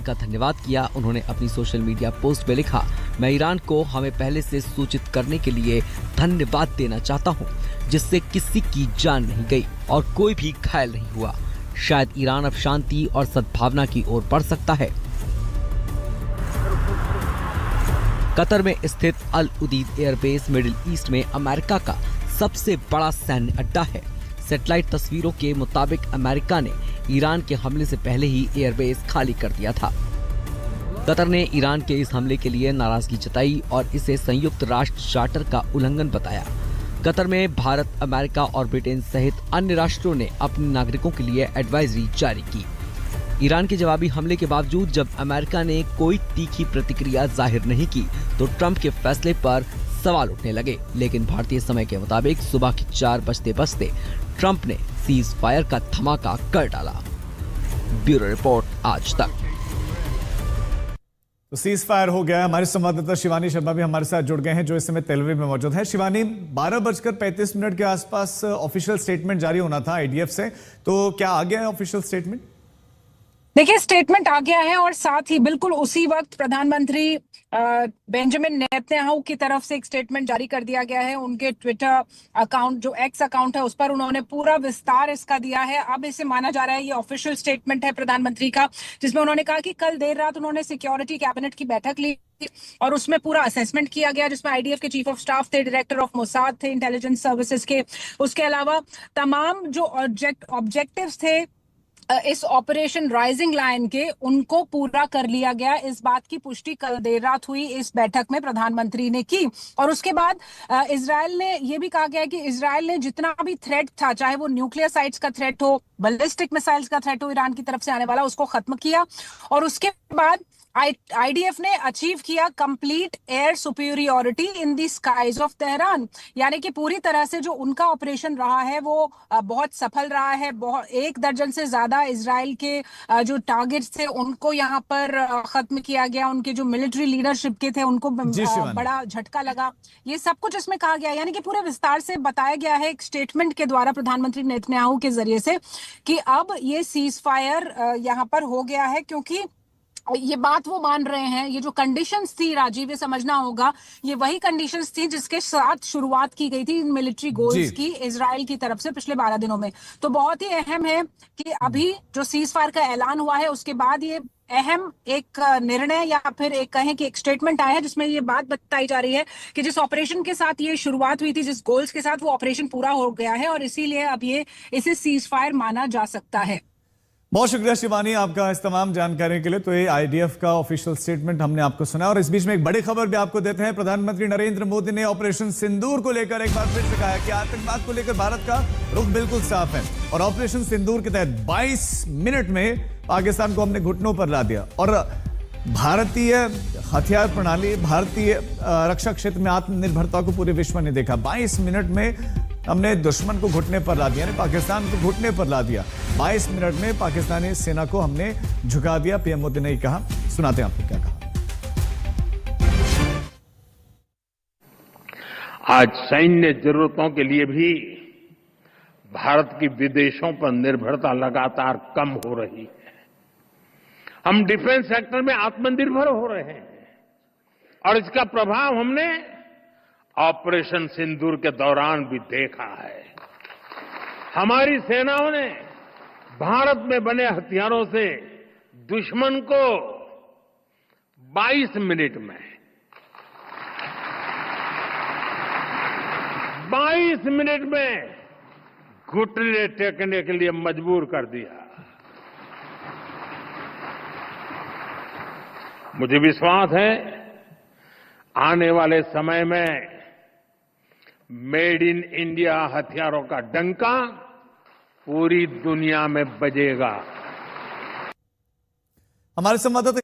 का धन्यवाद किया। उन्होंने अपनी सोशल मीडिया पोस्ट में लिखा, मैं ईरान को हमें पहले से सूचित करने के लिए धन्यवाद देना चाहता हूँ, जिससे किसी की जान नहीं गई और कोई भी घायल नहीं हुआ। शायद ईरान अब शांति और सद्भावना की ओर बढ़ सकता है। कतर में स्थित अल उदीद एयरबेस मिडिल ईस्ट में अमेरिका का सबसे बड़ा सैन्य अड्डा है। सैटेलाइट तस्वीरों के मुताबिक अमेरिका ने ईरान के हमले से पहले ही एयरबेस खाली कर दिया था। कतर ने ईरान के इस हमले के लिए नाराजगी जताई और इसे संयुक्त राष्ट्र चार्टर का उल्लंघन बताया। कतर में भारत, अमेरिका और ब्रिटेन सहित अन्य राष्ट्रों ने अपने नागरिकों के लिए एडवाइजरी जारी की। ईरान के जवाबी हमले के बावजूद जब अमेरिका ने कोई तीखी प्रतिक्रिया जाहिर नहीं की तो ट्रंप के फैसले पर सवाल उठने लगे। लेकिन भारतीय समय के मुताबिक सुबह के 4 बजते ट्रंप ने सीज फायर का धमाका कर डाला। ब्यूरो रिपोर्ट, आज तक। तो सीज फायर हो गया। हमारे संवाददाता शिवानी शर्मा भी हमारे साथ जुड़ गए हैं, जो इस समय तेल अवीव में मौजूद है। शिवानी, 12:35 के आसपास ऑफिशियल स्टेटमेंट जारी होना था आईडीएफ से, तो क्या आ गया है ऑफिशियल स्टेटमेंट? देखिए, स्टेटमेंट आ गया है और साथ ही बिल्कुल उसी वक्त प्रधानमंत्री बेंजामिन नेतन्याहू की तरफ से एक स्टेटमेंट जारी कर दिया गया है। उनके ट्विटर अकाउंट, जो एक्स अकाउंट है, उस पर उन्होंने पूरा विस्तार इसका दिया है। अब इसे माना जा रहा है ये ऑफिशियल स्टेटमेंट है प्रधानमंत्री का, जिसमें उन्होंने कहा कि कल देर रात उन्होंने सिक्योरिटी कैबिनेट की बैठक ली और उसमें पूरा असेसमेंट किया गया, जिसमें आईडीएफ के चीफ ऑफ स्टाफ थे, डायरेक्टर ऑफ मोसाद थे, इंटेलिजेंस सर्विसेज के। उसके अलावा तमाम जो ऑब्जेक्टिव्स थे इस ऑपरेशन राइजिंग लायन के, उनको पूरा कर लिया गया। इस बात की पुष्टि कल देर रात हुई, इस बैठक में प्रधानमंत्री ने की। और उसके बाद इजराइल ने यह भी कहा गया है कि इजराइल ने जितना भी थ्रेट था, चाहे वो न्यूक्लियर साइट्स का थ्रेट हो, बैलिस्टिक मिसाइल्स का थ्रेट हो ईरान की तरफ से आने वाला, उसको खत्म किया। और उसके बाद आईडीएफ ने अचीव किया complete air superiority in the skies of Tehran, यानी कि पूरी तरह से जो उनका ऑपरेशन रहा है वो बहुत सफल रहा है। 1 दर्जन से ज्यादा इजराइल के जो टारगेट्स थे उनको यहाँ पर खत्म किया गया। उनके जो मिलिट्री लीडरशिप के थे उनको बड़ा झटका लगा। ये सब कुछ इसमें कहा गया, यानी कि पूरे विस्तार से बताया गया है एक स्टेटमेंट के द्वारा प्रधानमंत्री नेतन्याहू के जरिए से कि अब ये सीज फायर यहाँ पर हो गया है, क्योंकि ये बात वो मान रहे हैं। ये जो कंडीशंस थी राजीव, ये समझना होगा, ये वही कंडीशंस थी जिसके साथ शुरुआत की गई थी मिलिट्री गोल्स की इजराइल की तरफ से पिछले 12 दिनों में। तो बहुत ही अहम है कि अभी जो सीज फायर का ऐलान हुआ है उसके बाद ये अहम एक निर्णय या फिर एक कहें कि एक स्टेटमेंट आया है, जिसमें ये बात बताई जा रही है कि जिस ऑपरेशन के साथ ये शुरुआत हुई थी, जिस गोल्स के साथ, वो ऑपरेशन पूरा हो गया है और इसीलिए अब ये इसे सीज फायर माना जा सकता है। बहुत शुक्रिया शिवानी आपका इस तमाम जानकारी के लिए। तो ये आईडीएफ का ऑफिशियल स्टेटमेंट हमने आपको सुना। और इस बीच में एक बड़ी खबर भी आपको देते हैं। प्रधानमंत्री नरेंद्र मोदी ने ऑपरेशन सिंदूर को लेकर एक बार फिर से कहा कि आतंकवाद को लेकर भारत का रुख बिल्कुल साफ है और ऑपरेशन सिंदूर के तहत 22 मिनट में पाकिस्तान को हमने घुटनों पर ला दिया और भारतीय हथियार प्रणाली, भारतीय रक्षा क्षेत्र में आत्मनिर्भरता को पूरे विश्व ने देखा। 22 मिनट में हमने दुश्मन को घुटने पर ला दिया, पाकिस्तान को घुटने पर ला दिया। 22 मिनट में पाकिस्तानी सेना को हमने झुका दिया, पीएम मोदी ने कहा। सुनाते हैं आपको क्या कहा। आज सैन्य जरूरतों के लिए भी भारत की विदेशों पर निर्भरता लगातार कम हो रही है। हम डिफेंस सेक्टर में आत्मनिर्भर हो रहे हैं और इसका प्रभाव हमने ऑपरेशन सिंदूर के दौरान भी देखा है। हमारी सेनाओं ने भारत में बने हथियारों से दुश्मन को 22 मिनट में घुटने टेकने के लिए मजबूर कर दिया। मुझे विश्वास है आने वाले समय में मेड इन इंडिया हथियारों का डंका पूरी दुनिया में बजेगा। हमारे संवाददाता